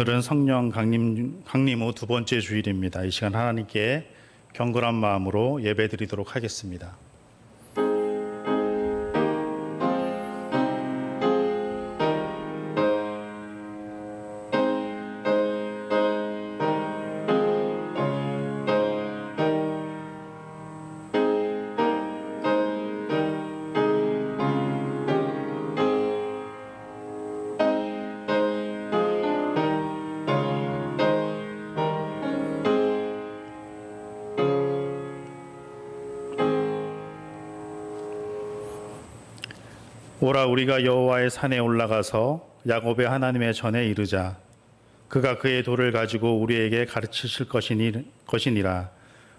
오늘은 성령 강림 후 두 번째 주일입니다. 이 시간 하나님께 경건한 마음으로 예배드리도록 하겠습니다. 오라 우리가 여호와의 산에 올라가서 야곱의 하나님의 전에 이르자. 그가 그의 도를 가지고 우리에게 가르치실 것이니라.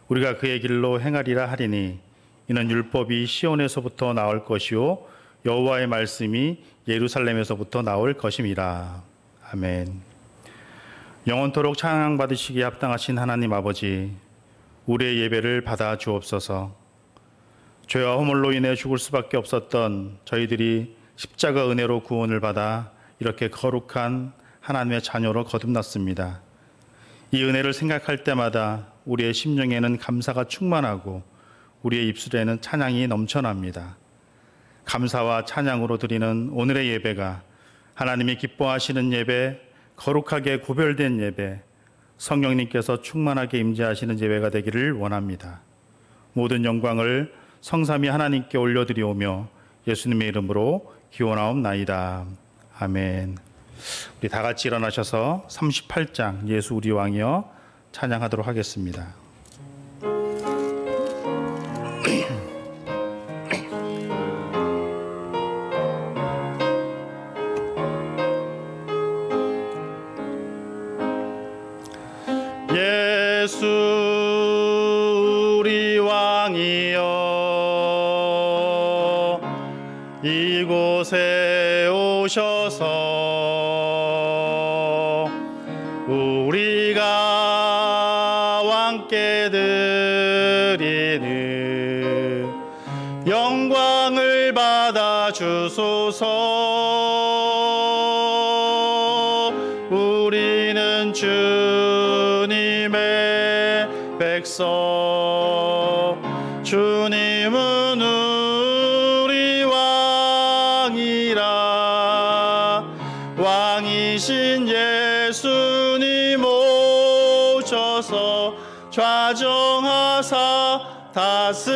우리가 그의 길로 행하리라 하리니 이는 율법이 시온에서부터 나올 것이요 여호와의 말씀이 예루살렘에서부터 나올 것임이라. 아멘. 영원토록 찬양받으시기에 합당하신 하나님 아버지, 우리의 예배를 받아 주옵소서. 죄와 허물로 인해 죽을 수밖에 없었던 저희들이 십자가 은혜로 구원을 받아 이렇게 거룩한 하나님의 자녀로 거듭났습니다. 이 은혜를 생각할 때마다 우리의 심령에는 감사가 충만하고 우리의 입술에는 찬양이 넘쳐납니다. 감사와 찬양으로 드리는 오늘의 예배가 하나님이 기뻐하시는 예배, 거룩하게 구별된 예배, 성령님께서 충만하게 임재하시는 예배가 되기를 원합니다. 모든 영광을 성삼위 하나님께 올려드리오며 예수님의 이름으로 기원하옵나이다. 아멘. 우리 다 같이 일어나셔서 38장 예수 우리 왕이여 찬양하도록 하겠습니다. 예수 우리 왕이여 이곳에 오셔서 우리가 왕께 드리는 영광을 받아 주소서. 우리는 주님의 백성, 주님은 우리 왕이라. 왕이신 예수님 오셔서 좌정하사 다스리소서.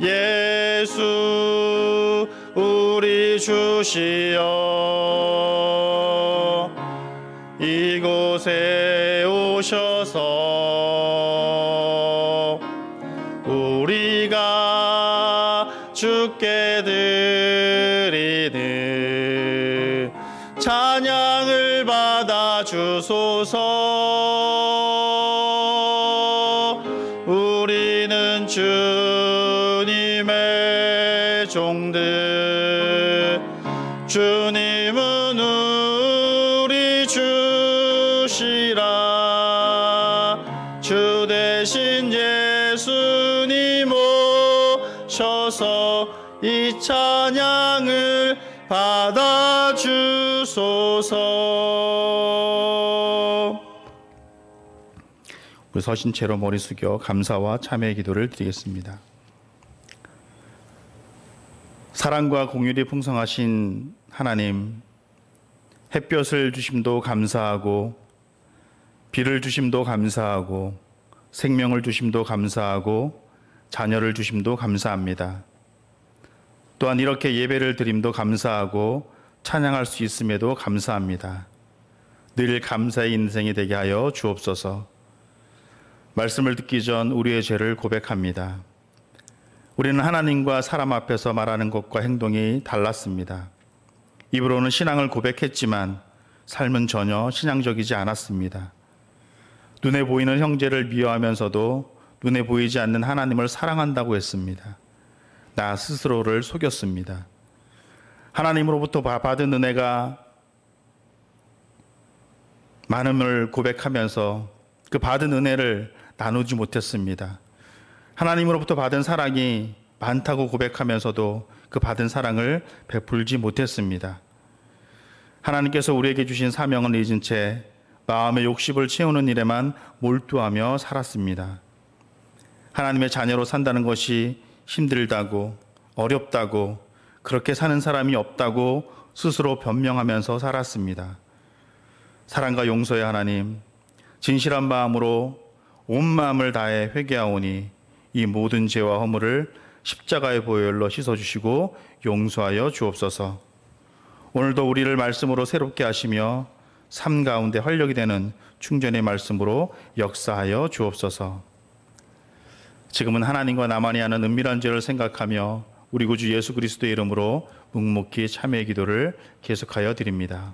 예수 우리 주시여 이곳에 오셔서 우리가 주께 드리는 찬양을 받아 주소서. 우리는 주님의 종들, 주님은 우리 주시라. 주 대신 예수님 오셔서 이 찬양을 받아 주소서. 우리 서신 채로 머리 숙여 감사와 참회의 기도를 드리겠습니다. 사랑과 공율이 풍성하신 하나님, 햇볕을 주심도 감사하고 비를 주심도 감사하고 생명을 주심도 감사하고 자녀를 주심도 감사합니다. 또한 이렇게 예배를 드림도 감사하고 찬양할 수 있음에도 감사합니다. 늘 감사의 인생이 되게 하여 주옵소서. 말씀을 듣기 전 우리의 죄를 고백합니다. 우리는 하나님과 사람 앞에서 말하는 것과 행동이 달랐습니다. 입으로는 신앙을 고백했지만 삶은 전혀 신앙적이지 않았습니다. 눈에 보이는 형제를 미워하면서도 눈에 보이지 않는 하나님을 사랑한다고 했습니다. 나 스스로를 속였습니다. 하나님으로부터 받은 은혜가 많음을 고백하면서 그 받은 은혜를 나누지 못했습니다. 하나님으로부터 받은 사랑이 많다고 고백하면서도 그 받은 사랑을 베풀지 못했습니다. 하나님께서 우리에게 주신 사명을 잊은 채 마음의 욕심을 채우는 일에만 몰두하며 살았습니다. 하나님의 자녀로 산다는 것이 힘들다고, 어렵다고, 그렇게 사는 사람이 없다고 스스로 변명하면서 살았습니다. 사랑과 용서의 하나님, 진실한 마음으로 온 마음을 다해 회개하오니 이 모든 죄와 허물을 십자가의 보혈로 씻어주시고 용서하여 주옵소서. 오늘도 우리를 말씀으로 새롭게 하시며 삶 가운데 활력이 되는 충전의 말씀으로 역사하여 주옵소서. 지금은 하나님과 나만이 하는 은밀한 죄를 생각하며 우리 구주 예수 그리스도의 이름으로 묵묵히 참회의 기도를 계속하여 드립니다.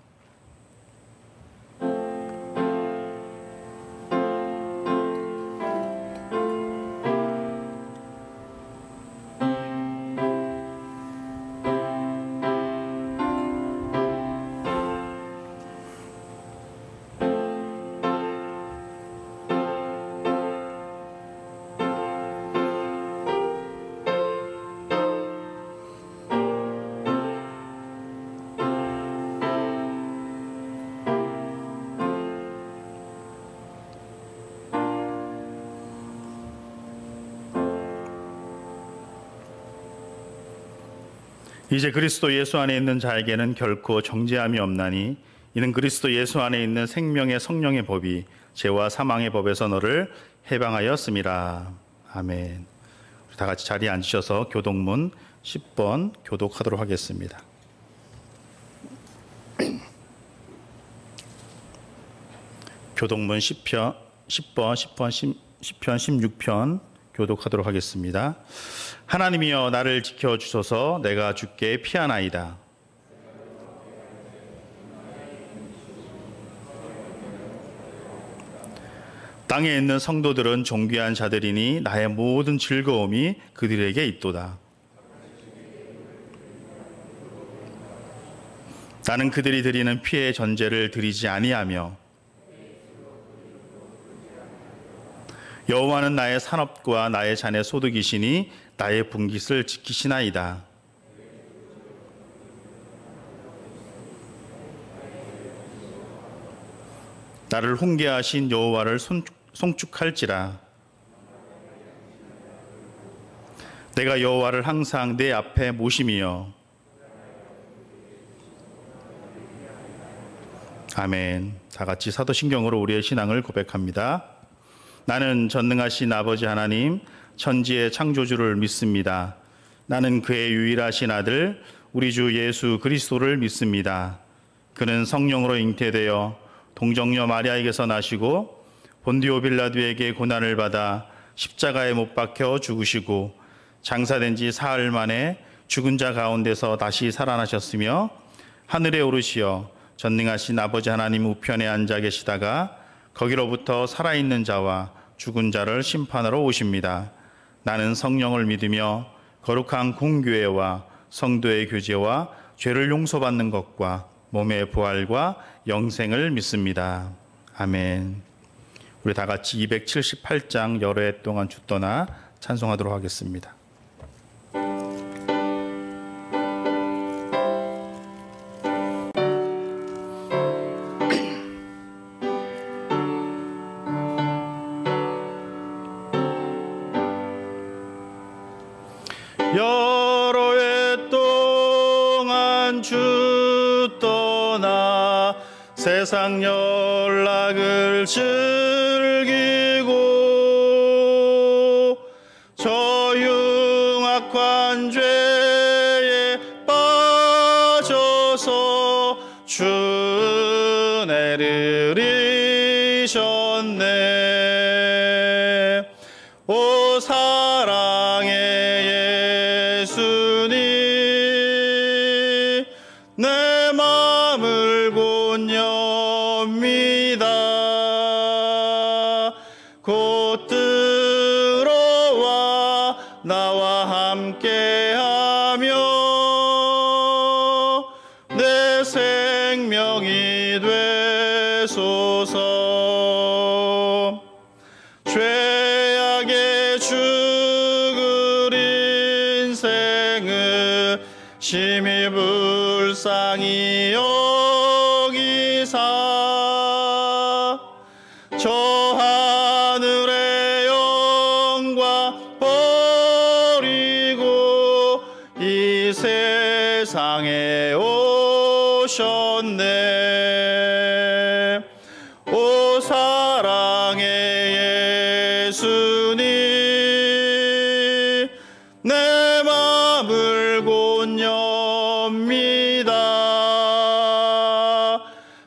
이제 그리스도 예수 안에 있는 자에게는 결코 정죄함이 없나니 이는 그리스도 예수 안에 있는 생명의 성령의 법이 죄와 사망의 법에서 너를 해방하였음이라. 아멘. 우리 다 같이 자리에 앉으셔서 교독문 10번 교독하도록 하겠습니다. 교독문 10번, 10편 16편 교독하도록 하겠습니다. 하나님이여 나를 지켜주소서. 내가 주께 피하나이다. 땅에 있는 성도들은 존귀한 자들이니 나의 모든 즐거움이 그들에게 있도다. 나는 그들이 드리는 피의 전제를 드리지 아니하며 여호와는 나의 산업과 나의 잔의 소득이시니 나의 분깃을 지키시나이다. 나를 훈계하신 여호와를 송축할지라. 내가 여호와를 항상 내 앞에 모심이여. 아멘. 다 같이 사도신경으로 우리의 신앙을 고백합니다. 나는 전능하신 아버지 하나님, 천지의 창조주를 믿습니다. 나는 그의 유일하신 아들, 우리 주 예수 그리스도를 믿습니다. 그는 성령으로 잉태되어 동정녀 마리아에게서 나시고 본디오 빌라도에게 고난을 받아 십자가에 못 박혀 죽으시고 장사된 지 사흘 만에 죽은 자 가운데서 다시 살아나셨으며 하늘에 오르시어 전능하신 아버지 하나님 우편에 앉아 계시다가 거기로부터 살아있는 자와 죽은 자를 심판하러 오십니다. 나는 성령을 믿으며 거룩한 공교회와 성도의 교제와 죄를 용서받는 것과 몸의 부활과 영생을 믿습니다. 아멘. 우리 다 같이 278장 여러 해 동안 주 떠나 찬송하도록 하겠습니다. 여러 해 동안 주 떠나 세상 연락을 즐기고 저 흉악한 죄에 빠져서 주 은혜를 잊으셨네. 오 사랑의 예수님, 내 마음을 곧 엽니다. 곧 들어와 나와 함께하며 내 생명이 되소서. 죄악에 죽을 인생을 불쌍히 여기사 저 하늘의 영광 버리고 이 세상에 오셨네. 오 사랑의 예수님, 내 맘을 곧 엽니다.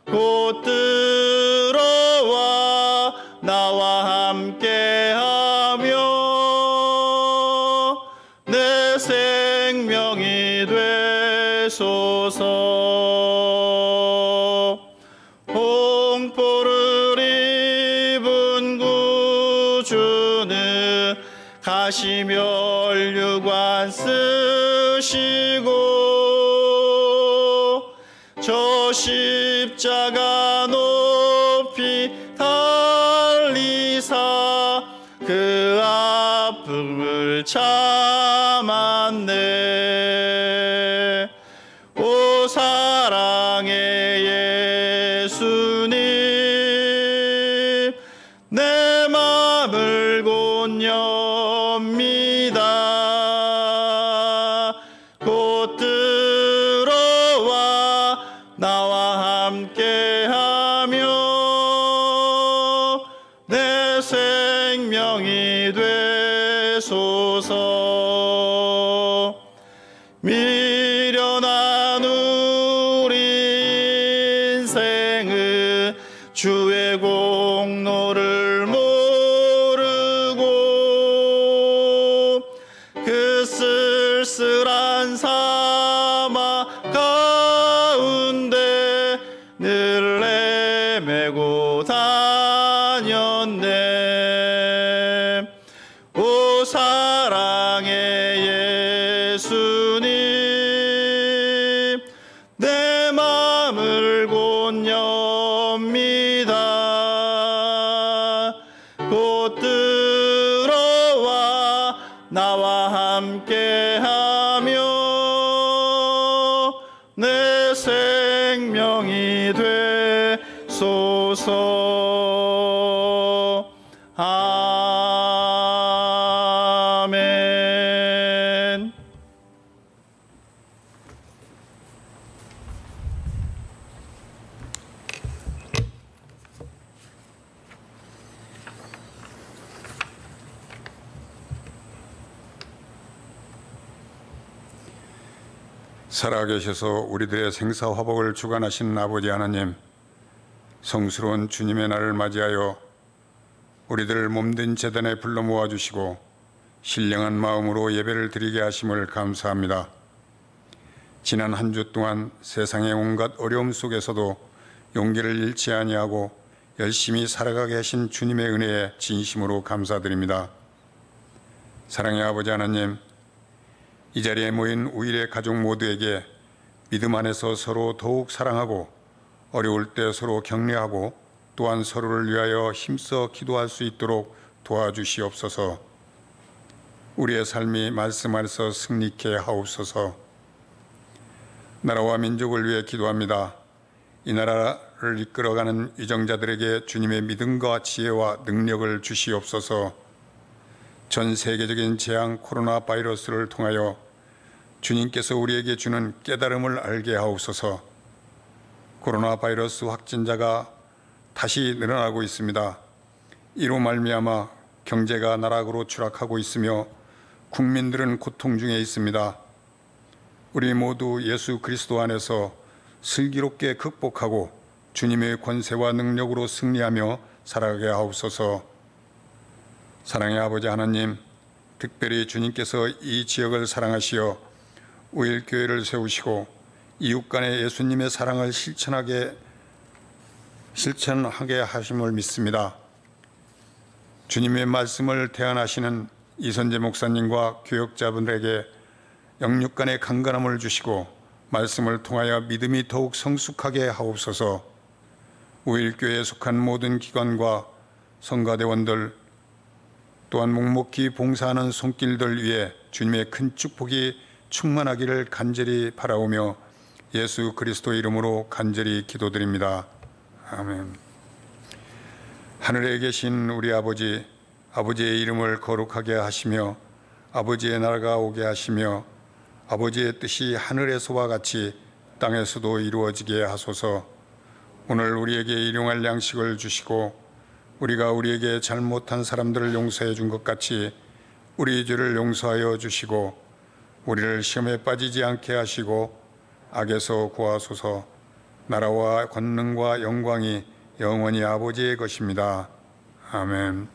곧 들어와 나와 함께하며 내 생명이 되소서. 홍포를 입은 구주는 가시면류관 쓰시고 저 십자가 높이 달리사 그 아픔을 참았네. 오 사랑의 예수님, 내 맘을 곧 엽니다. 곧 들어와 나와 함께하며 내 생명이 되소서. 미련한 우리 인생은 주의 공로를 모르고 그 쓸쓸한 사막 가운데 늘 내매고 다녔네. 오 사랑의 예수님, 내 맘을 곧 엽니다. 곧 들어와 나와 함께하며 내 생명이 되소서. 아멘. 살아계셔서 우리들의 생사화복을 주관하신 아버지 하나님, 성스러운 주님의 날을 맞이하여 우리들을 몸된 제단에 불러 모아주시고 신령한 마음으로 예배를 드리게 하심을 감사합니다. 지난 한 주 동안 세상의 온갖 어려움 속에서도 용기를 잃지 아니하고 열심히 살아가게 하신 주님의 은혜에 진심으로 감사드립니다. 사랑의 아버지 하나님, 이 자리에 모인 우일의 가족 모두에게 믿음 안에서 서로 더욱 사랑하고 어려울 때 서로 격려하고 또한 서로를 위하여 힘써 기도할 수 있도록 도와주시옵소서. 우리의 삶이 말씀 안에서 승리케 하옵소서. 나라와 민족을 위해 기도합니다. 이 나라를 이끌어가는 위정자들에게 주님의 믿음과 지혜와 능력을 주시옵소서. 전 세계적인 재앙 코로나 바이러스를 통하여 주님께서 우리에게 주는 깨달음을 알게 하옵소서. 코로나 바이러스 확진자가 다시 늘어나고 있습니다. 이로 말미암아 경제가 나락으로 추락하고 있으며 국민들은 고통 중에 있습니다. 우리 모두 예수 그리스도 안에서 슬기롭게 극복하고 주님의 권세와 능력으로 승리하며 살아가게 하옵소서. 사랑의 아버지 하나님, 특별히 주님께서 이 지역을 사랑하시어 우일교회를 세우시고 이웃 간의 예수님의 사랑을 실천하게 하심을 믿습니다. 주님의 말씀을 대안하시는 이선재 목사님과 교역자분들에게 영육 간의 강건함을 주시고 말씀을 통하여 믿음이 더욱 성숙하게 하옵소서. 우일교회에 속한 모든 기관과 성가대원들 또한 묵묵히 봉사하는 손길들 위에 주님의 큰 축복이 충만하기를 간절히 바라오며 예수 그리스도 이름으로 간절히 기도드립니다. 아멘. 하늘에 계신 우리 아버지, 아버지의 이름을 거룩하게 하시며 아버지의 나라가 오게 하시며 아버지의 뜻이 하늘에서와 같이 땅에서도 이루어지게 하소서. 오늘 우리에게 일용할 양식을 주시고 우리가 우리에게 잘못한 사람들을 용서해 준 것 같이 우리 죄를 용서하여 주시고 우리를 시험에 빠지지 않게 하시고 악에서 구하소서. 나라와 권능과 영광이 영원히 아버지의 것입니다. 아멘.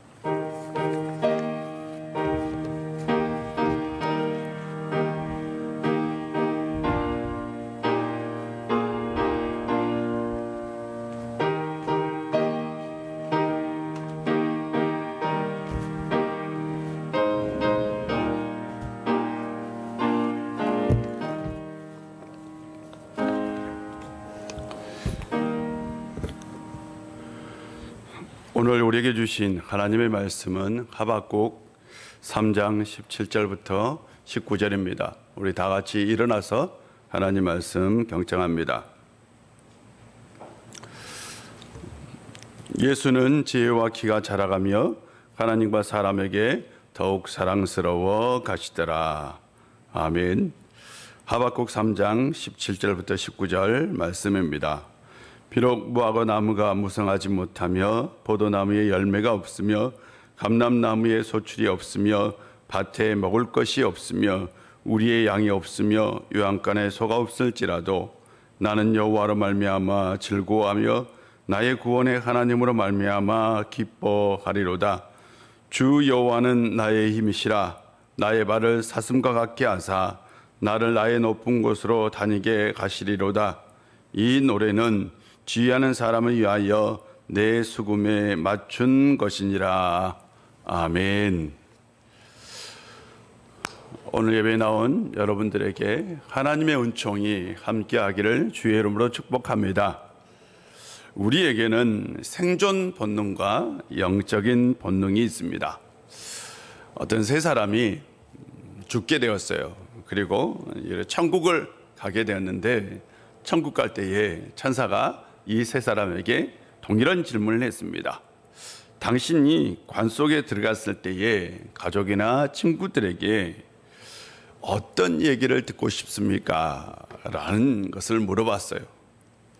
오늘 우리에게 주신 하나님의 말씀은 하박국 3장 17절부터 19절입니다. 우리 다 같이 일어나서 하나님 말씀 경청합니다. 예수는 지혜와 키가 자라가며 하나님과 사람에게 더욱 사랑스러워 가시더라. 아멘. 하박국 3장 17절부터 19절 말씀입니다. 비록 무화과 나무가 무성하지 못하며 포도나무에 열매가 없으며 감람나무에 소출이 없으며 밭에 먹을 것이 없으며 우리의 양이 없으며 요양간에 소가 없을지라도 나는 여호와로 말미암아 즐거워하며 나의 구원의 하나님으로 말미암아 기뻐하리로다. 주 여호와는 나의 힘이시라. 나의 발을 사슴과 같게 하사 나를 나의 높은 곳으로 다니게 가시리로다. 이 노래는 지휘하는 사람을 위하여 내 수금에 맞춘 것이니라. 아멘. 오늘 예배에 나온 여러분들에게 하나님의 은총이 함께하기를 주의 이름으로 축복합니다. 우리에게는 생존 본능과 영적인 본능이 있습니다. 어떤 세 사람이 죽게 되었어요. 그리고 천국을 가게 되었는데 천국 갈 때에 천사가 이 세 사람에게 동일한 질문을 했습니다. 당신이 관 속에 들어갔을 때에 가족이나 친구들에게 어떤 얘기를 듣고 싶습니까? 라는 것을 물어봤어요.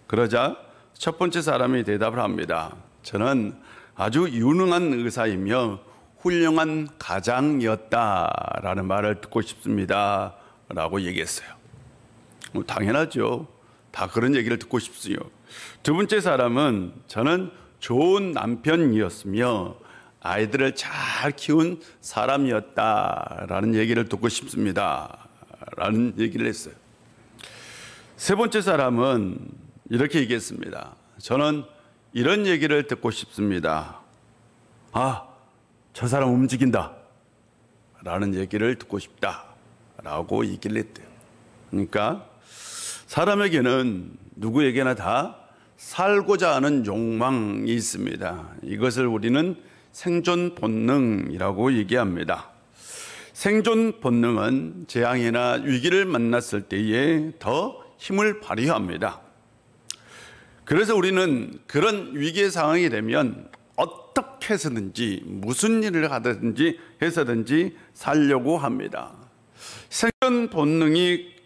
그러자 첫 번째 사람이 대답을 합니다. 저는 아주 유능한 의사이며 훌륭한 가장이었다라는 말을 듣고 싶습니다. 라고 얘기했어요. 당연하죠. 다 그런 얘기를 듣고 싶어요. 두 번째 사람은 저는 좋은 남편이었으며 아이들을 잘 키운 사람이었다라는 얘기를 듣고 싶습니다. 라는 얘기를 했어요. 세 번째 사람은 이렇게 얘기했습니다. 저는 이런 얘기를 듣고 싶습니다. 아, 저 사람 움직인다. 라는 얘기를 듣고 싶다. 라고 얘기를 했대요. 그러니까 사람에게는 누구에게나 다 살고자 하는 욕망이 있습니다. 이것을 우리는 생존 본능이라고 얘기합니다. 생존 본능은 재앙이나 위기를 만났을 때에 더 힘을 발휘합니다. 그래서 우리는 그런 위기의 상황이 되면 어떻게 해서든지 무슨 일을 하든지 해서든지 살려고 합니다. 생존 본능이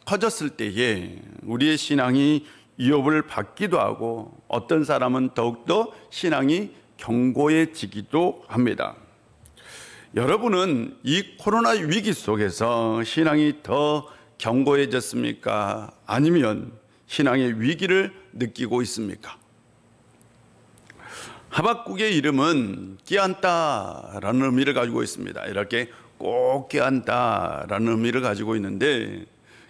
커졌을 때에 우리의 신앙이 위협을 받기도 하고 어떤 사람은 더욱더 신앙이 견고해지기도 합니다. 여러분은 이 코로나 위기 속에서 신앙이 더 견고해졌습니까? 아니면 신앙의 위기를 느끼고 있습니까? 하박국의 이름은 끼안다라는 의미를 가지고 있습니다. 이렇게 꼭 끼안다라는 의미를 가지고 있는데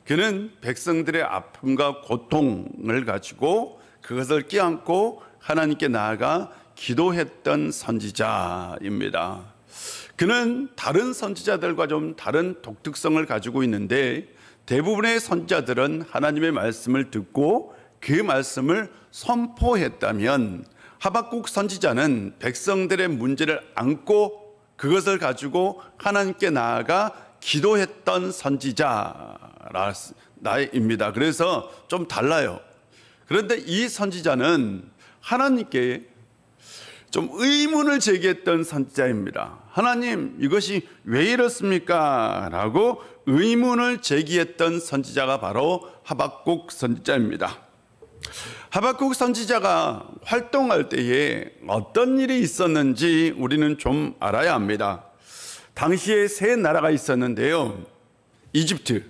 그는 백성들의 아픔과 고통을 가지고 그것을 끼안고 하나님께 나아가 기도했던 선지자입니다. 그는 다른 선지자들과 좀 다른 독특성을 가지고 있는데 대부분의 선지자들은 하나님의 말씀을 듣고 그 말씀을 선포했다면 하박국 선지자는 백성들의 문제를 안고 그것을 가지고 하나님께 나아가 기도했던 선지자라는 나입니다. 그래서 좀 달라요. 그런데 이 선지자는 하나님께 좀 의문을 제기했던 선지자입니다. 하나님, 이것이 왜 이렇습니까? 라고 의문을 제기했던 선지자가 바로 하박국 선지자입니다. 하박국 선지자가 활동할 때에 어떤 일이 있었는지 우리는 좀 알아야 합니다. 당시에 세 나라가 있었는데요. 이집트,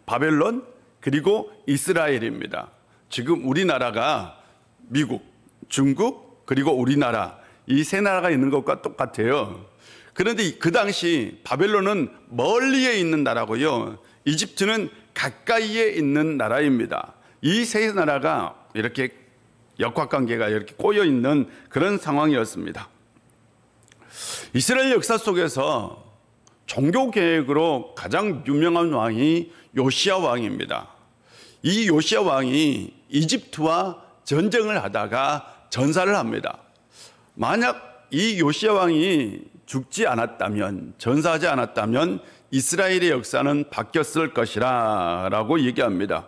바벨론, 그리고 이스라엘입니다. 지금 우리나라가 미국, 중국, 그리고 우리나라 이 세 나라가 있는 것과 똑같아요. 그런데 그 당시 바벨론은 멀리에 있는 나라고요. 이집트는 가까이에 있는 나라입니다. 이 세 나라가 이렇게 역학관계가 이렇게 꼬여 있는 그런 상황이었습니다. 이스라엘 역사 속에서 종교 계획으로 가장 유명한 왕이 요시야 왕입니다. 이 요시야 왕이 이집트와 전쟁을 하다가 전사를 합니다. 만약 이 요시야 왕이 죽지 않았다면, 전사하지 않았다면 이스라엘의 역사는 바뀌었을 것이라 라고 얘기합니다.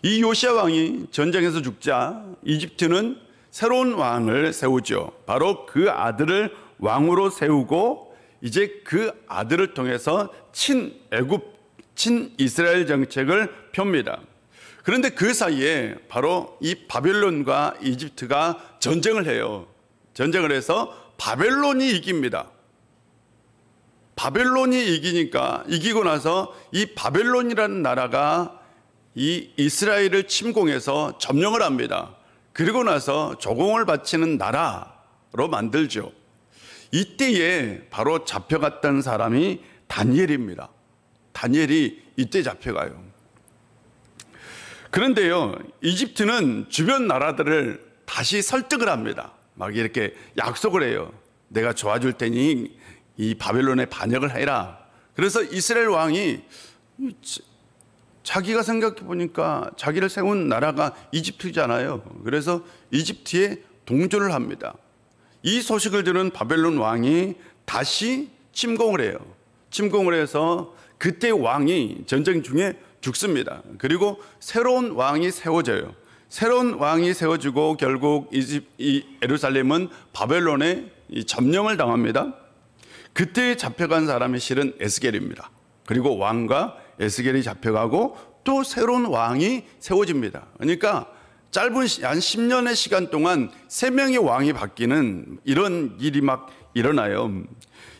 이 요시야 왕이 전쟁에서 죽자 이집트는 새로운 왕을 세우죠. 바로 그 아들을 왕으로 세우고 이제 그 아들을 통해서 친애굽, 친이스라엘 정책을 펴니다. 그런데 그 사이에 바로 이 바벨론과 이집트가 전쟁을 해요. 전쟁을 해서 바벨론이 이깁니다. 바벨론이 이기고 나서 이 바벨론이라는 나라가 이 이스라엘을 침공해서 점령을 합니다. 그리고 나서 조공을 바치는 나라로 만들죠. 이때에 바로 잡혀갔던 사람이 다니엘입니다. 다니엘이 이때 잡혀가요. 그런데요, 이집트는 주변 나라들을 다시 설득을 합니다. 막 이렇게 약속을 해요. 내가 도와줄 테니 이 바벨론에 반역을 해라. 그래서 이스라엘 왕이 자기가 생각해 보니까 자기를 세운 나라가 이집트잖아요. 그래서 이집트에 동조를 합니다. 이 소식을 들은 바벨론 왕이 다시 침공을 해요. 침공을 해서 그때 왕이 전쟁 중에 죽습니다. 그리고 새로운 왕이 세워져요. 새로운 왕이 세워지고 결국 이 예루살렘은 바벨론에 점령을 당합니다. 그때 잡혀간 사람이 실은 에스겔입니다. 그리고 왕과 에스겔이 잡혀가고 또 새로운 왕이 세워집니다. 그러니까 짧은 한 10년의 시간 동안 3명의 왕이 바뀌는 이런 일이 막 일어나요.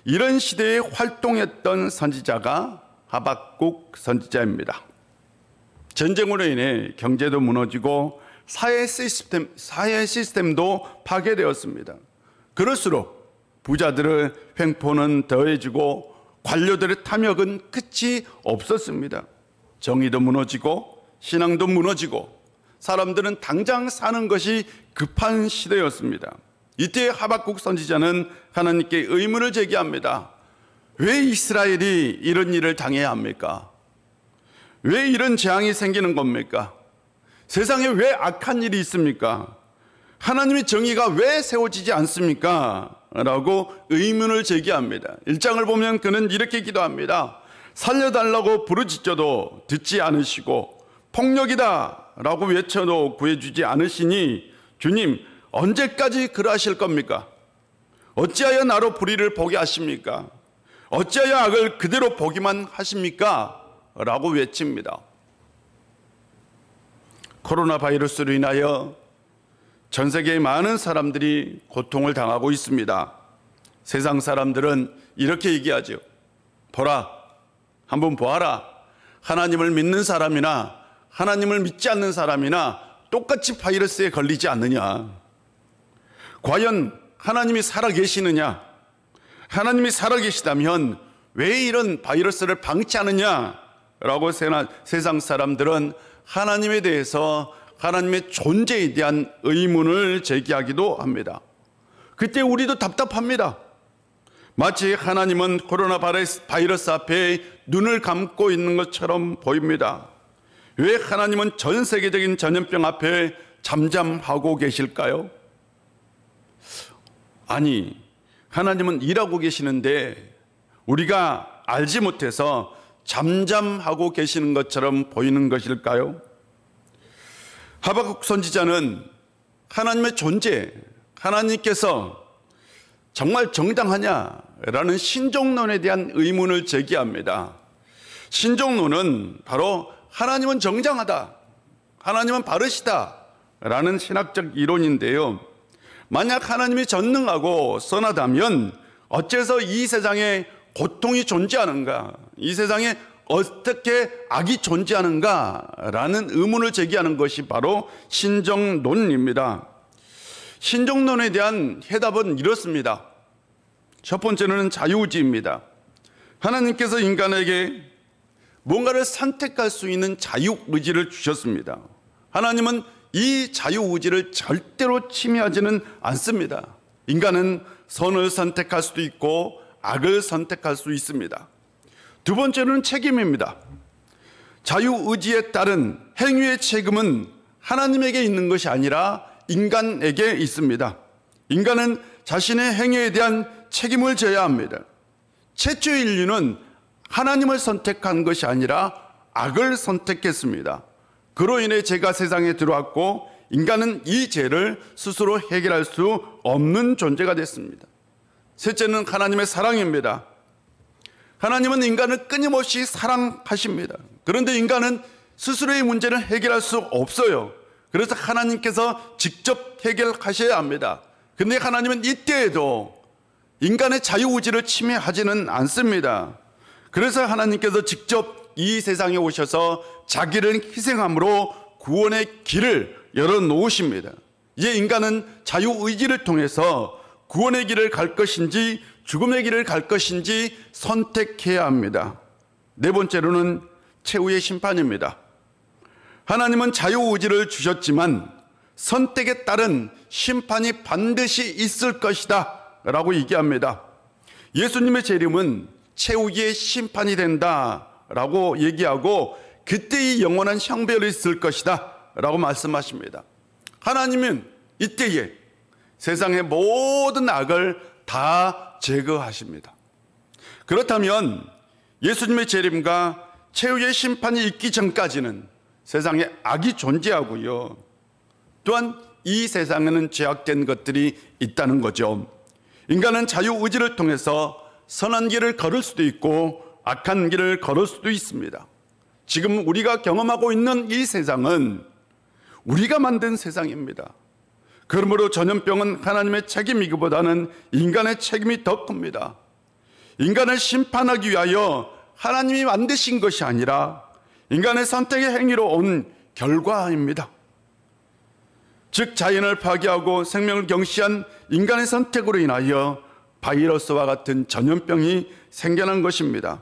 이런 시대에 활동했던 선지자가 하박국 선지자입니다. 전쟁으로 인해 경제도 무너지고 사회 시스템도 파괴되었습니다. 그럴수록 부자들의 횡포는 더해지고 관료들의 탐욕은 끝이 없었습니다. 정의도 무너지고 신앙도 무너지고 사람들은 당장 사는 것이 급한 시대였습니다. 이때 하박국 선지자는 하나님께 의문을 제기합니다. 왜 이스라엘이 이런 일을 당해야 합니까? 왜 이런 재앙이 생기는 겁니까? 세상에 왜 악한 일이 있습니까? 하나님의 정의가 왜 세워지지 않습니까? 라고 의문을 제기합니다. 1장을 보면 그는 이렇게 기도합니다. 살려달라고 부르짖어도 듣지 않으시고 폭력이다 라고 외쳐도 구해주지 않으시니 주님 언제까지 그러하실 겁니까? 어찌하여 나로 불의를 보게 하십니까? 어찌하여 악을 그대로 보기만 하십니까? 라고 외칩니다. 코로나 바이러스로 인하여 전 세계의 많은 사람들이 고통을 당하고 있습니다. 세상 사람들은 이렇게 얘기하죠. 보라, 한번 보아라. 하나님을 믿는 사람이나 하나님을 믿지 않는 사람이나 똑같이 바이러스에 걸리지 않느냐. 과연 하나님이 살아계시느냐? 하나님이 살아계시다면 왜 이런 바이러스를 방치하느냐? 라고 세상 사람들은 하나님에 대해서 하나님의 존재에 대한 의문을 제기하기도 합니다. 그때 우리도 답답합니다. 마치 하나님은 코로나 바이러스 앞에 눈을 감고 있는 것처럼 보입니다. 왜 하나님은 전 세계적인 전염병 앞에 잠잠하고 계실까요? 아니, 하나님은 일하고 계시는데 우리가 알지 못해서 잠잠하고 계시는 것처럼 보이는 것일까요? 하박국 선지자는 하나님의 존재, 하나님께서 정말 정당하냐라는 신종론에 대한 의문을 제기합니다. 신종론은 바로 하나님은 정당하다, 하나님은 바르시다 라는 신학적 이론인데요. 만약 하나님이 전능하고 선하다면 어째서 이 세상에 고통이 존재하는가, 이 세상에 어떻게 악이 존재하는가라는 의문을 제기하는 것이 바로 신종론입니다. 신종론에 대한 해답은 이렇습니다. 첫 번째는 자유의지입니다. 하나님께서 인간에게 뭔가를 선택할 수 있는 자유의지를 주셨습니다. 하나님은 이 자유의지를 절대로 침해하지는 않습니다. 인간은 선을 선택할 수도 있고 악을 선택할 수 있습니다. 두 번째는 책임입니다. 자유의지에 따른 행위의 책임은 하나님에게 있는 것이 아니라 인간에게 있습니다. 인간은 자신의 행위에 대한 책임을 져야 합니다. 최초의 인류는 하나님을 선택한 것이 아니라 악을 선택했습니다. 그로 인해 죄가 세상에 들어왔고 인간은 이 죄를 스스로 해결할 수 없는 존재가 됐습니다. 셋째는 하나님의 사랑입니다. 하나님은 인간을 끊임없이 사랑하십니다. 그런데 인간은 스스로의 문제를 해결할 수 없어요. 그래서 하나님께서 직접 해결하셔야 합니다. 그런데 하나님은 이때에도 인간의 자유의지를 침해하지는 않습니다. 그래서 하나님께서 직접 이 세상에 오셔서 자기를 희생함으로 구원의 길을 열어놓으십니다. 이제 인간은 자유의지를 통해서 구원의 길을 갈 것인지 죽음의 길을 갈 것인지 선택해야 합니다. 네 번째로는 최후의 심판입니다. 하나님은 자유의지를 주셨지만 선택에 따른 심판이 반드시 있을 것이다 라고 얘기합니다. 예수님의 재림은 최후의 심판이 된다 라고 얘기하고 그때의 영원한 형벌이 있을 것이다 라고 말씀하십니다. 하나님은 이때에 세상의 모든 악을 다 제거하십니다. 그렇다면 예수님의 재림과 최후의 심판이 있기 전까지는 세상에 악이 존재하고요. 또한 이 세상에는 죄악된 것들이 있다는 거죠. 인간은 자유의지를 통해서 선한 길을 걸을 수도 있고 악한 길을 걸을 수도 있습니다. 지금 우리가 경험하고 있는 이 세상은 우리가 만든 세상입니다. 그러므로 전염병은 하나님의 책임이기보다는 인간의 책임이 더 큽니다. 인간을 심판하기 위하여 하나님이 만드신 것이 아니라 인간의 선택의 행위로 온 결과입니다. 즉 자연을 파괴하고 생명을 경시한 인간의 선택으로 인하여 바이러스와 같은 전염병이 생겨난 것입니다.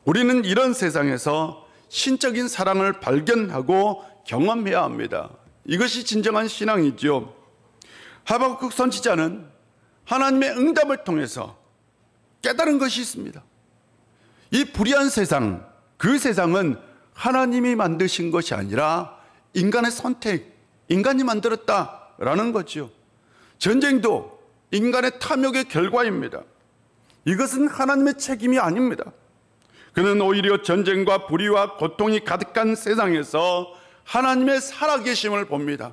우리는 이런 세상에서 신적인 사랑을 발견하고 경험해야 합니다. 이것이 진정한 신앙이죠. 하박국 선지자는 하나님의 응답을 통해서 깨달은 것이 있습니다. 이 불의한 세상, 그 세상은 하나님이 만드신 것이 아니라 인간의 선택, 인간이 만들었다라는 거죠. 전쟁도 인간의 탐욕의 결과입니다. 이것은 하나님의 책임이 아닙니다. 그는 오히려 전쟁과 불의와 고통이 가득한 세상에서 하나님의 살아계심을 봅니다.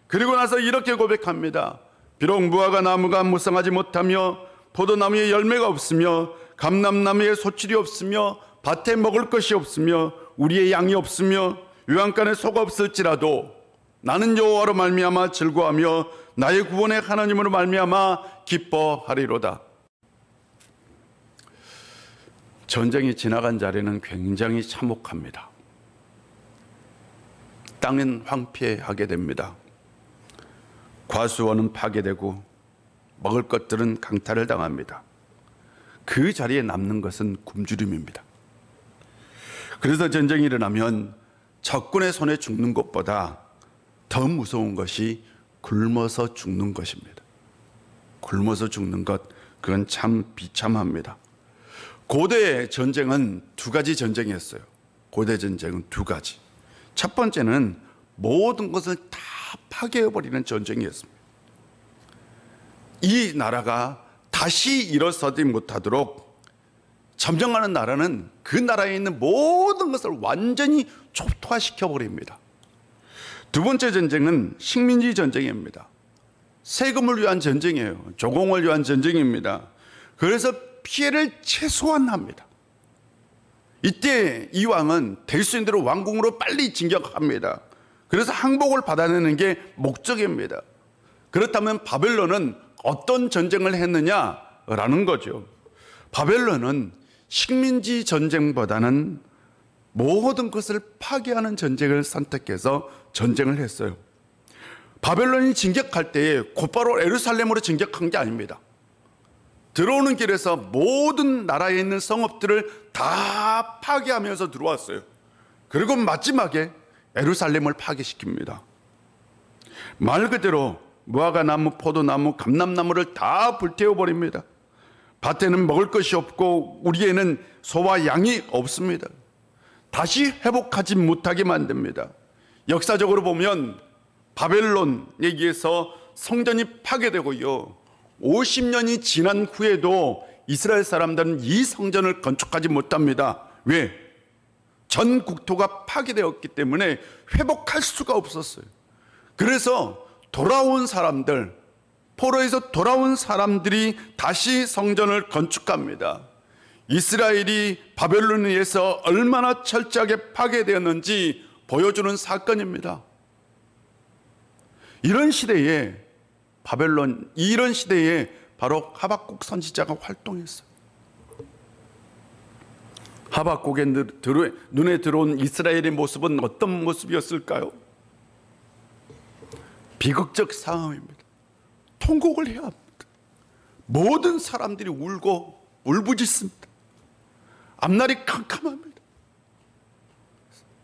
그리고 나서 이렇게 고백합니다. 비록 무화과 나무가 무성하지 못하며 포도나무에 열매가 없으며 감람나무에 소출이 없으며 밭에 먹을 것이 없으며 우리의 양이 없으며 유황간에 소가 없을지라도 나는 여호와로 말미암아 즐거워하며 나의 구원의 하나님으로 말미암아 기뻐하리로다. 전쟁이 지나간 자리는 굉장히 참혹합니다. 땅은 황폐하게 됩니다. 과수원은 파괴되고 먹을 것들은 강탈을 당합니다. 그 자리에 남는 것은 굶주림입니다. 그래서 전쟁이 일어나면 적군의 손에 죽는 것보다 더 무서운 것이 굶어서 죽는 것입니다. 굶어서 죽는 것, 그건 참 비참합니다. 고대 전쟁은 두 가지 전쟁이었어요. 고대 전쟁은 두 가지. 첫 번째는 모든 것을 다 파괴해버리는 전쟁이었습니다. 이 나라가 다시 일어서지 못하도록 점령하는 나라는 그 나라에 있는 모든 것을 완전히 초토화시켜 버립니다. 두 번째 전쟁은 식민지 전쟁입니다. 세금을 위한 전쟁이에요. 조공을 위한 전쟁입니다. 그래서 피해를 최소화합니다. 이때 이 왕은 될 수 있는 대로 왕궁으로 빨리 진격합니다. 그래서 항복을 받아내는 게 목적입니다. 그렇다면 바벨론은 어떤 전쟁을 했느냐라는 거죠. 바벨론은 식민지 전쟁보다는 모든 것을 파괴하는 전쟁을 선택해서 전쟁을 했어요. 바벨론이 진격할 때에 곧바로 예루살렘으로 진격한 게 아닙니다. 들어오는 길에서 모든 나라에 있는 성읍들을 다 파괴하면서 들어왔어요. 그리고 마지막에 예루살렘을 파괴시킵니다. 말 그대로 무화과나무, 포도나무, 감람나무를 다 불태워버립니다. 밭에는 먹을 것이 없고 우리에는 소와 양이 없습니다. 다시 회복하지 못하게 만듭니다. 역사적으로 보면 바벨론에 의해서 성전이 파괴되고요, 50년이 지난 후에도 이스라엘 사람들은 이 성전을 건축하지 못합니다. 왜? 전 국토가 파괴되었기 때문에 회복할 수가 없었어요. 그래서 돌아온 사람들, 포로에서 돌아온 사람들이 다시 성전을 건축합니다. 이스라엘이 바벨론에 의해서 얼마나 철저하게 파괴되었는지 보여주는 사건입니다. 이런 시대에 이런 시대에 바로 하박국 선지자가 활동했어요. 하박국의 눈에 들어온 이스라엘의 모습은 어떤 모습이었을까요? 비극적 상황입니다. 통곡을 해야 합니다. 모든 사람들이 울고 울부짖습니다. 앞날이 캄캄합니다.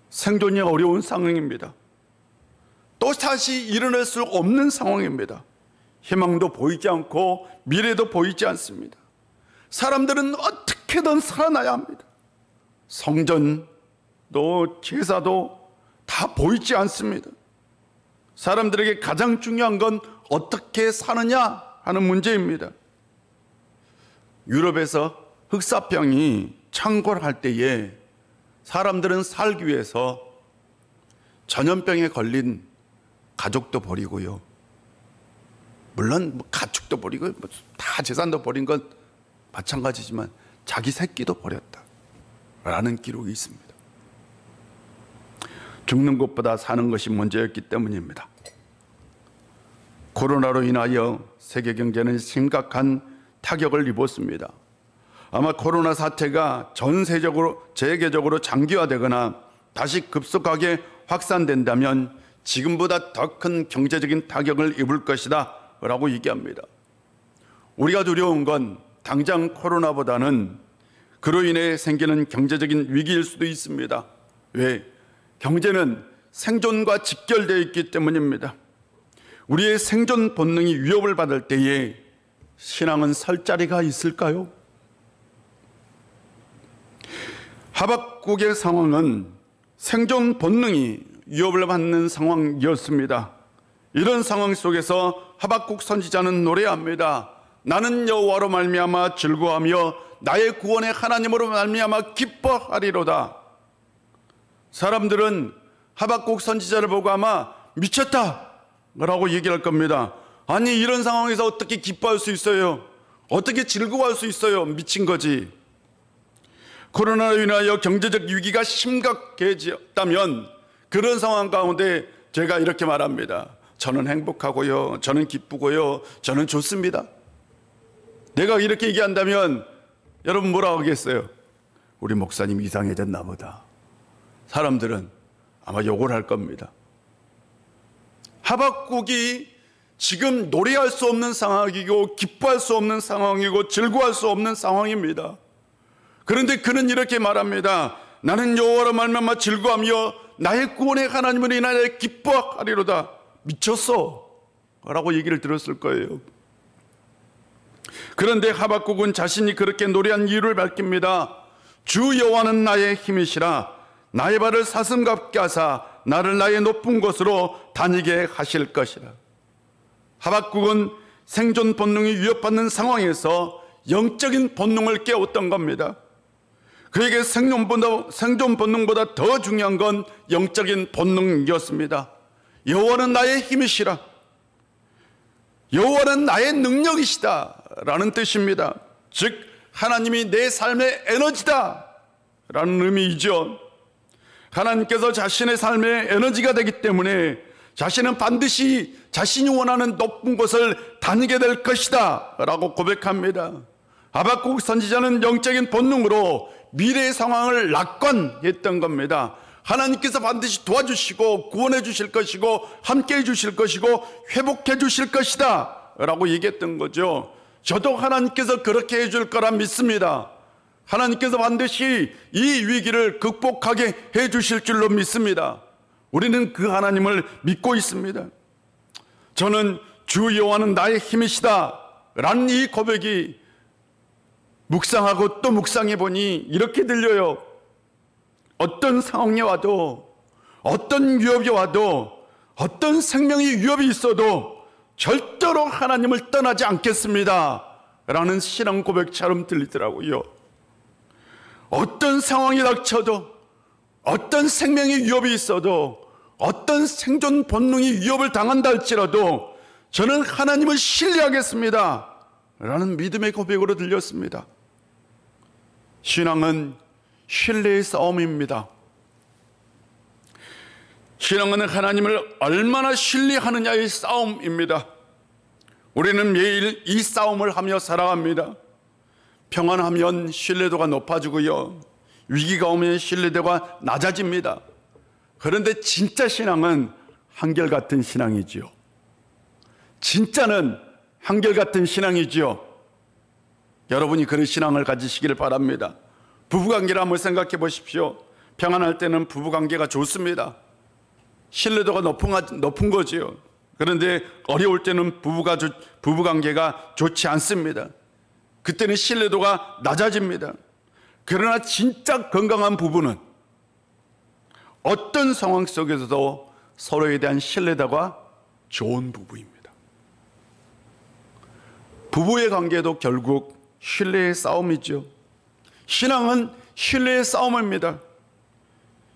생존이 어려운 상황입니다. 또 다시 일어날 수 없는 상황입니다. 희망도 보이지 않고 미래도 보이지 않습니다. 사람들은 어떻게든 살아나야 합니다. 성전도 제사도 다 보이지 않습니다. 사람들에게 가장 중요한 건 어떻게 사느냐 하는 문제입니다. 유럽에서 흑사병이 창궐할 때에 사람들은 살기 위해서 전염병에 걸린 가족도 버리고요, 물론 가축도 버리고 다 재산도 버린 건 마찬가지지만 자기 새끼도 버렸다라는 기록이 있습니다. 죽는 것보다 사는 것이 문제였기 때문입니다. 코로나로 인하여 세계 경제는 심각한 타격을 입었습니다. 아마 코로나 사태가 전 세계적으로 장기화되거나 다시 급속하게 확산된다면 지금보다 더 큰 경제적인 타격을 입을 것이다 라고 얘기합니다. 우리가 두려운 건 당장 코로나보다는 그로 인해 생기는 경제적인 위기일 수도 있습니다. 왜? 경제는 생존과 직결되어 있기 때문입니다. 우리의 생존 본능이 위협을 받을 때에 신앙은 설 자리가 있을까요? 하박국의 상황은 생존 본능이 위협을 받는 상황이었습니다. 이런 상황 속에서 하박국 선지자는 노래합니다. 나는 여호와로 말미암아 즐거워하며 나의 구원의 하나님으로 말미암아 기뻐하리로다. 사람들은 하박국 선지자를 보고 아마 미쳤다 라고 얘기할 겁니다. 아니, 이런 상황에서 어떻게 기뻐할 수 있어요? 어떻게 즐거워할 수 있어요? 미친 거지. 코로나로 인하여 경제적 위기가 심각해졌다면 그런 상황 가운데 제가 이렇게 말합니다. 저는 행복하고요, 저는 기쁘고요, 저는 좋습니다. 내가 이렇게 얘기한다면 여러분 뭐라고 하겠어요? 우리 목사님 이상해졌나 보다. 사람들은 아마 욕을 할 겁니다. 하박국이 지금 노래할 수 없는 상황이고 기뻐할 수 없는 상황이고 즐거워할 수 없는 상황입니다. 그런데 그는 이렇게 말합니다. 나는 여호와로 말미암아 즐거워하며 나의 구원의 하나님으로 인하여 기뻐하리로다. 미쳤어 라고 얘기를 들었을 거예요. 그런데 하박국은 자신이 그렇게 노래한 이유를 밝힙니다. 주 여호와는 나의 힘이시라. 나의 발을 사슴같게 하사 나를 나의 높은 곳으로 다니게 하실 것이라. 하박국은 생존 본능이 위협받는 상황에서 영적인 본능을 깨웠던 겁니다. 그에게 생존 본능보다 더 중요한 건 영적인 본능이었습니다. 여호와는 나의 힘이시라, 여호와는 나의 능력이시다 라는 뜻입니다. 즉 하나님이 내 삶의 에너지다 라는 의미이죠. 하나님께서 자신의 삶의 에너지가 되기 때문에 자신은 반드시 자신이 원하는 높은 곳을 다니게 될 것이다 라고 고백합니다. 하박국 선지자는 영적인 본능으로 미래의 상황을 낙관했던 겁니다. 하나님께서 반드시 도와주시고 구원해 주실 것이고 함께 해 주실 것이고 회복해 주실 것이다 라고 얘기했던 거죠. 저도 하나님께서 그렇게 해줄 거라 믿습니다. 하나님께서 반드시 이 위기를 극복하게 해 주실 줄로 믿습니다. 우리는 그 하나님을 믿고 있습니다. 저는 주 여호와는 나의 힘이시다 라는 이 고백이 묵상하고 또 묵상해 보니 이렇게 들려요. 어떤 상황이 와도, 어떤 위협이 와도, 어떤 생명의 위협이 있어도 절대로 하나님을 떠나지 않겠습니다 라는 신앙 고백처럼 들리더라고요. 어떤 상황이 닥쳐도, 어떤 생명의 위협이 있어도, 어떤 생존 본능이 위협을 당한다 할지라도 저는 하나님을 신뢰하겠습니다 라는 믿음의 고백으로 들렸습니다. 신앙은 신뢰의 싸움입니다. 신앙은 하나님을 얼마나 신뢰하느냐의 싸움입니다. 우리는 매일 이 싸움을 하며 살아갑니다. 평안하면 신뢰도가 높아지고요, 위기가 오면 신뢰도가 낮아집니다. 그런데 진짜 신앙은 한결같은 신앙이지요. 진짜는 한결같은 신앙이지요. 여러분이 그런 신앙을 가지시기를 바랍니다. 부부관계를 한번 생각해 보십시오. 평안할 때는 부부관계가 좋습니다. 신뢰도가 높은 거지요. 그런데 어려울 때는 부부관계가 좋지 않습니다. 그때는 신뢰도가 낮아집니다. 그러나 진짜 건강한 부부는 어떤 상황 속에서도 서로에 대한 신뢰도가 좋은 부부입니다. 부부의 관계도 결국 신뢰의 싸움이죠. 신앙은 신뢰의 싸움입니다.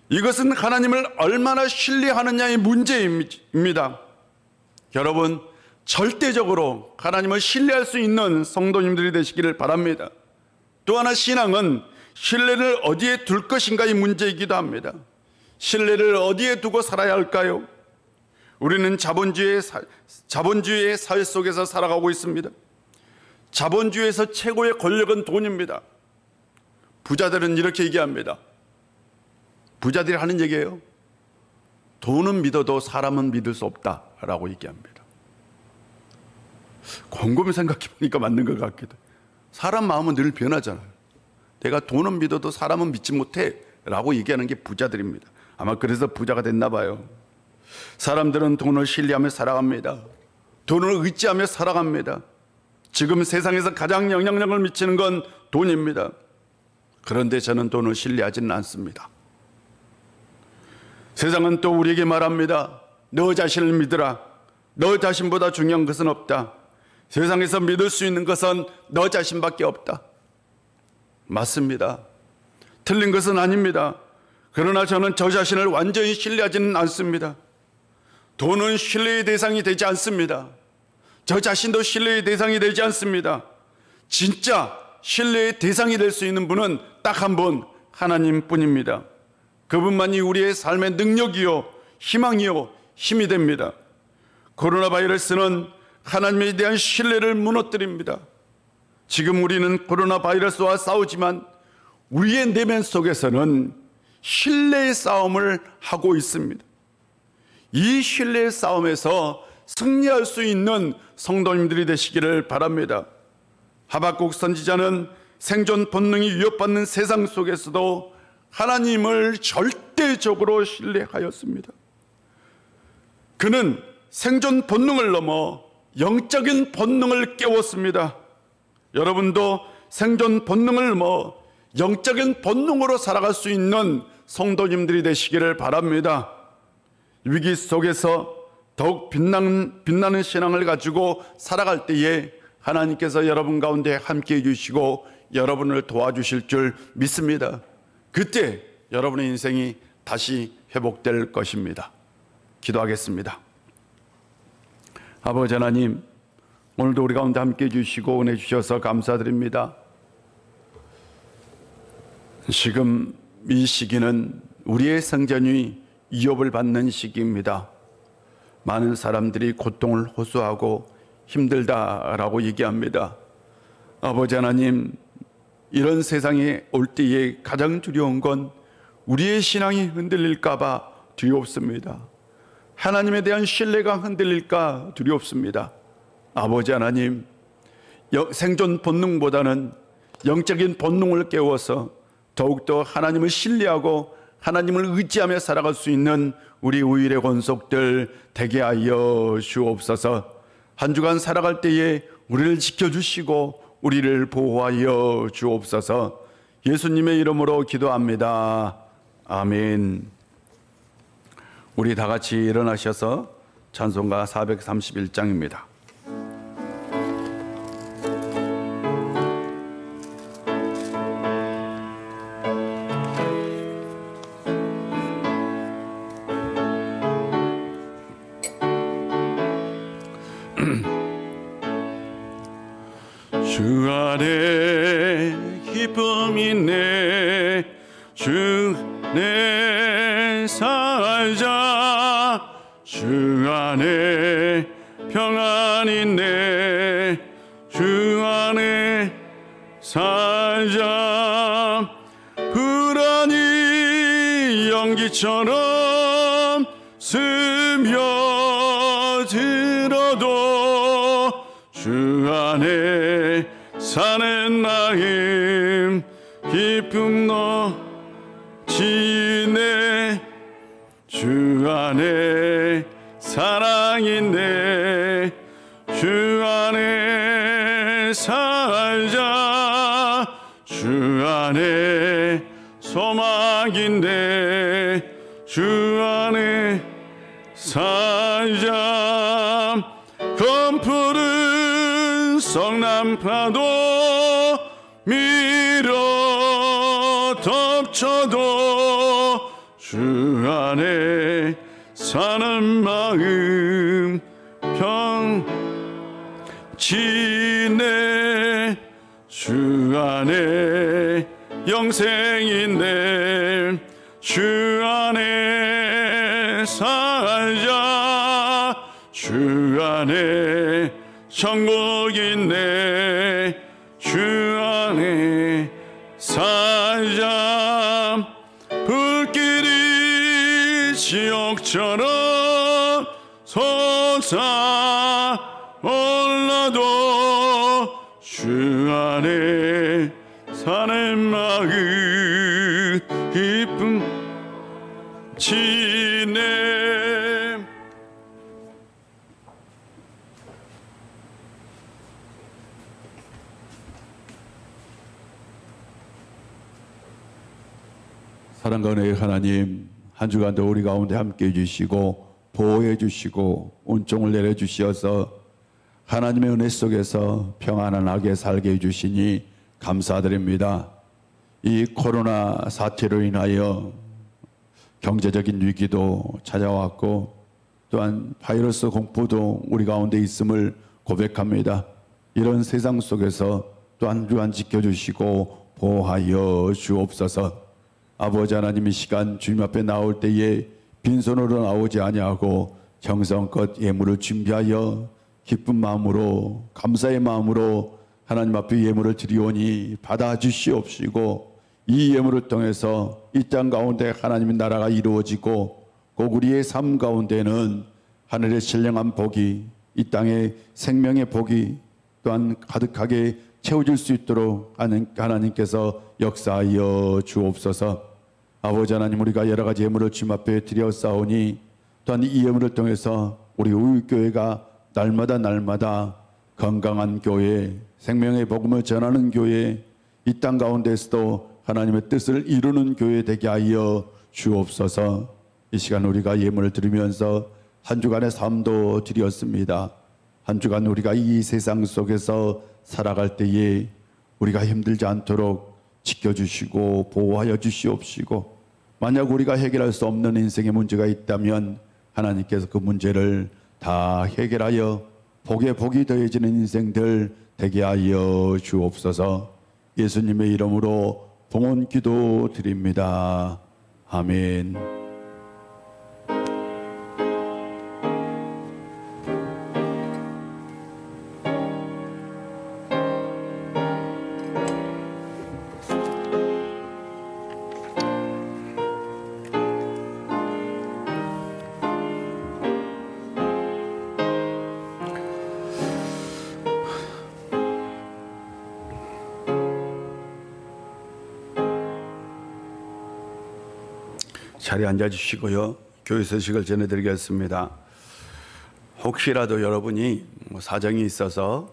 이것은 하나님을 얼마나 신뢰하느냐의 문제입니다. 여러분, 절대적으로 하나님을 신뢰할 수 있는 성도님들이 되시기를 바랍니다. 또 하나, 신앙은 신뢰를 어디에 둘 것인가의 문제이기도 합니다. 신뢰를 어디에 두고 살아야 할까요? 우리는 자본주의의 사회 속에서 살아가고 있습니다. 자본주의에서 최고의 권력은 돈입니다. 부자들은 이렇게 얘기합니다. 부자들이 하는 얘기예요. 돈은 믿어도 사람은 믿을 수 없다라고 얘기합니다. 곰곰이 생각해 보니까 맞는 것 같기도 해요. 사람 마음은 늘 변하잖아요. 내가 돈은 믿어도 사람은 믿지 못해 라고 얘기하는 게 부자들입니다. 아마 그래서 부자가 됐나 봐요. 사람들은 돈을 신뢰하며 살아갑니다. 돈을 의지하며 살아갑니다. 지금 세상에서 가장 영향력을 미치는 건 돈입니다. 그런데 저는 돈을 신뢰하지는 않습니다. 세상은 또 우리에게 말합니다. 너 자신을 믿으라. 너 자신보다 중요한 것은 없다. 세상에서 믿을 수 있는 것은 너 자신밖에 없다. 맞습니다. 틀린 것은 아닙니다. 그러나 저는 저 자신을 완전히 신뢰하지는 않습니다. 돈은 신뢰의 대상이 되지 않습니다. 저 자신도 신뢰의 대상이 되지 않습니다. 진짜 신뢰의 대상이 될 수 있는 분은 딱 한 분, 하나님뿐입니다. 그분만이 우리의 삶의 능력이요, 희망이요, 힘이 됩니다. 코로나 바이러스는 하나님에 대한 신뢰를 무너뜨립니다. 지금 우리는 코로나 바이러스와 싸우지만 우리의 내면 속에서는 신뢰의 싸움을 하고 있습니다. 이 신뢰의 싸움에서 승리할 수 있는 성도님들이 되시기를 바랍니다. 하박국 선지자는 생존 본능이 위협받는 세상 속에서도 하나님을 절대적으로 신뢰하였습니다. 그는 생존 본능을 넘어 영적인 본능을 깨웠습니다. 여러분도 생존 본능을 넘어 영적인 본능으로 살아갈 수 있는 성도님들이 되시기를 바랍니다. 위기 속에서 더욱 빛나는 신앙을 가지고 살아갈 때에 하나님께서 여러분 가운데 함께해 주시고 여러분을 도와주실 줄 믿습니다. 그때 여러분의 인생이 다시 회복될 것입니다. 기도하겠습니다. 아버지 하나님, 오늘도 우리 가운데 함께해 주시고 은혜 주셔서 감사드립니다. 지금 이 시기는 우리의 생존이 위협을 받는 시기입니다. 많은 사람들이 고통을 호소하고 힘들다라고 얘기합니다. 아버지 하나님, 이런 세상에 올 때에 가장 두려운 건 우리의 신앙이 흔들릴까 봐 두렵습니다. 하나님에 대한 신뢰가 흔들릴까 두렵습니다. 아버지 하나님, 생존 본능보다는 영적인 본능을 깨워서 더욱더 하나님을 신뢰하고 하나님을 의지하며 살아갈 수 있는 우리 우일의 권속들 되게 하여 주옵소서. 한 주간 살아갈 때에 우리를 지켜주시고 우리를 보호하여 주옵소서. 예수님의 이름으로 기도합니다. 아멘. 우리 다 같이 일어나셔서 찬송가 431장입니다. 주 안에 기쁨이 있네, 주 안에 살자. 주 안에 평안이 있네, 주 안에 살자. 불안이 연기처럼 스며들어도 주 안에 사는 마음 기쁨 넘치네. 주 안에 사랑이 있네, 주 안에 살자. 주 안에 소망이 있네, 주 안에 살자. 검푸른 성남파도 밀어 덮쳐도 주 안에 사는 마음 평지네. 주 안에 영생인데 주 안에 살자. 주 안에 천국인데 주 안에 살자. 불길이 지옥처럼 솟아올라도 주 안에 사는 마음 기쁨 지네. 사랑과 은혜의 하나님, 한 주간도 우리 가운데 함께해 주시고 보호해 주시고 은총을 내려주시어서 하나님의 은혜 속에서 평안하게 살게 해주시니 감사드립니다. 이 코로나 사태로 인하여 경제적인 위기도 찾아왔고 또한 바이러스 공포도 우리 가운데 있음을 고백합니다. 이런 세상 속에서 또 한 주간 지켜주시고 보호하여 주옵소서. 아버지 하나님, 이 시간 주님 앞에 나올 때에 빈손으로 나오지 아니하고 정성껏 예물을 준비하여 기쁜 마음으로 감사의 마음으로 하나님 앞에 예물을 드리오니 받아주시옵시고 이 예물을 통해서 이 땅 가운데 하나님의 나라가 이루어지고 꼭 우리의 삶 가운데는 하늘의 신령한 복이, 이 땅의 생명의 복이 또한 가득하게 채워질 수 있도록 하나님께서 역사하여 주옵소서. 아버지 하나님, 우리가 여러 가지 예물을 주님 앞에 드렸사오니 또한 이 예물을 통해서 우리 우유교회가 날마다 건강한 교회, 생명의 복음을 전하는 교회, 이 땅 가운데서도 하나님의 뜻을 이루는 교회 되게 하여 주옵소서. 이 시간 우리가 예물을 드리면서 한 주간의 삶도 드렸습니다. 한 주간 우리가 이 세상 속에서 살아갈 때에 우리가 힘들지 않도록 지켜주시고 보호하여 주시옵시고, 만약 우리가 해결할 수 없는 인생의 문제가 있다면 하나님께서 그 문제를 다 해결하여 복에 복이 더해지는 인생들 되게 하여 주옵소서. 예수님의 이름으로 봉헌 기도 드립니다. 아멘. 자리에 앉아주시고요. 교회 소식을 전해드리겠습니다. 혹시라도 여러분이 사정이 있어서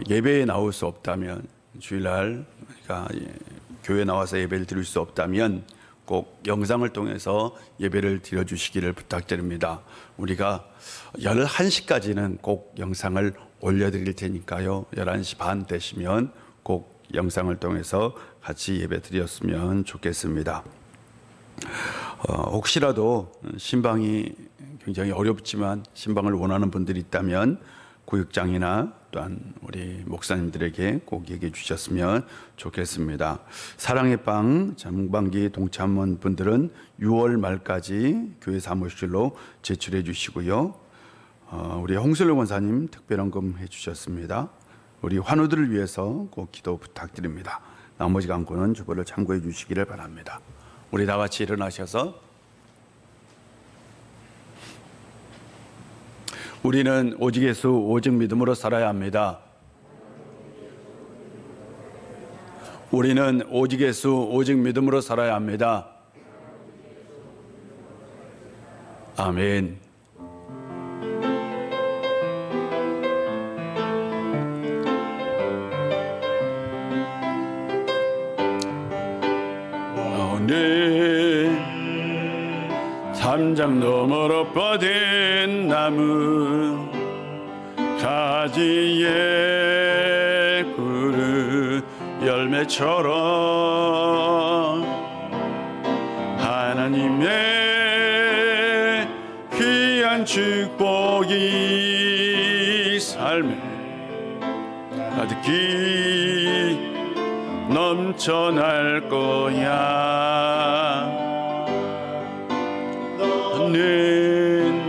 예배에 나올 수 없다면, 주일날 그러니까 교회에 나와서 예배를 드릴 수 없다면 꼭 영상을 통해서 예배를 드려주시기를 부탁드립니다. 우리가 11시까지는 꼭 영상을 올려드릴 테니까요. 11시 반 되시면 꼭 영상을 통해서 같이 예배 드렸으면 좋겠습니다. 혹시라도 신방이 굉장히 어렵지만 신방을 원하는 분들이 있다면 구역장이나 또한 우리 목사님들에게 꼭 얘기해 주셨으면 좋겠습니다. 사랑의 빵 장반기 동참원 분들은 6월 말까지 교회 사무실로 제출해 주시고요. 우리 홍슬로 권사님 특별헌금 해 주셨습니다. 우리 환우들을 위해서 꼭 기도 부탁드립니다. 나머지 간구는 주보를 참고해 주시기를 바랍니다. 우리 다 같이 일어나셔서 우리는 오직 예수 오직 믿음으로 살아야 합니다. 우리는 오직 예수 오직 믿음으로 살아야 합니다. 아멘. 삼장 너머로 뻗은 나무 가지에 푸른 열매처럼 하나님의 귀한 축복이 삶에 가득히 넘쳐날 거야. 너는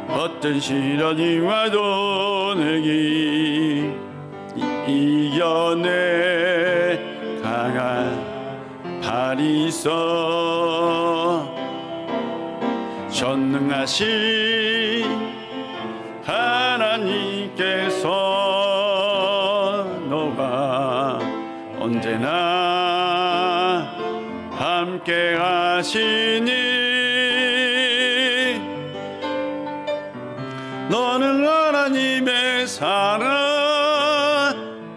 어떤 시련이 와도 내게 이겨내 강한 발이 있어. 전능하신 하나님께서 너와 언제나 함께 하시니 너는 하나님의 사랑,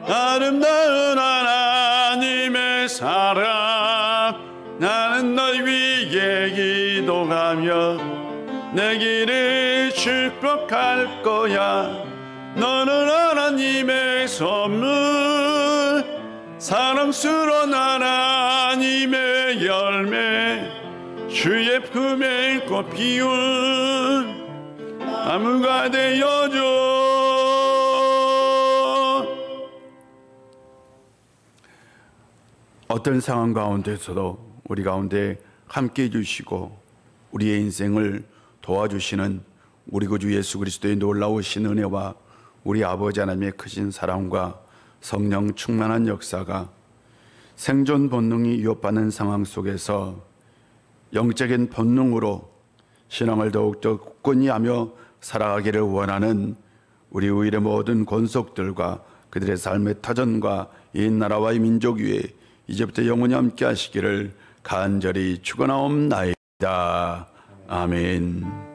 아름다운 하나님의 사랑. 나는 널 위해 기도하며 내 길을 축복할 거야. 너는 하나님의 선물, 사랑스러운 하나님의 열매, 주의 품에 꽃 피운 나무가 되어줘. 어떤 상황 가운데서도 우리 가운데 함께 해주시고 우리의 인생을 도와주시는 우리 구주 예수 그리스도의 놀라우신 은혜와 우리 아버지 하나님의 크신 사랑과 성령 충만한 역사가 생존 본능이 위협받는 상황 속에서 영적인 본능으로 신앙을 더욱더 굳건히 하며 살아가기를 원하는 우리 우일의 모든 권속들과 그들의 삶의 터전과 이 나라와 이 민족 위에 이제부터 영원히 함께 하시기를 간절히 축원하옵나이다. 아멘.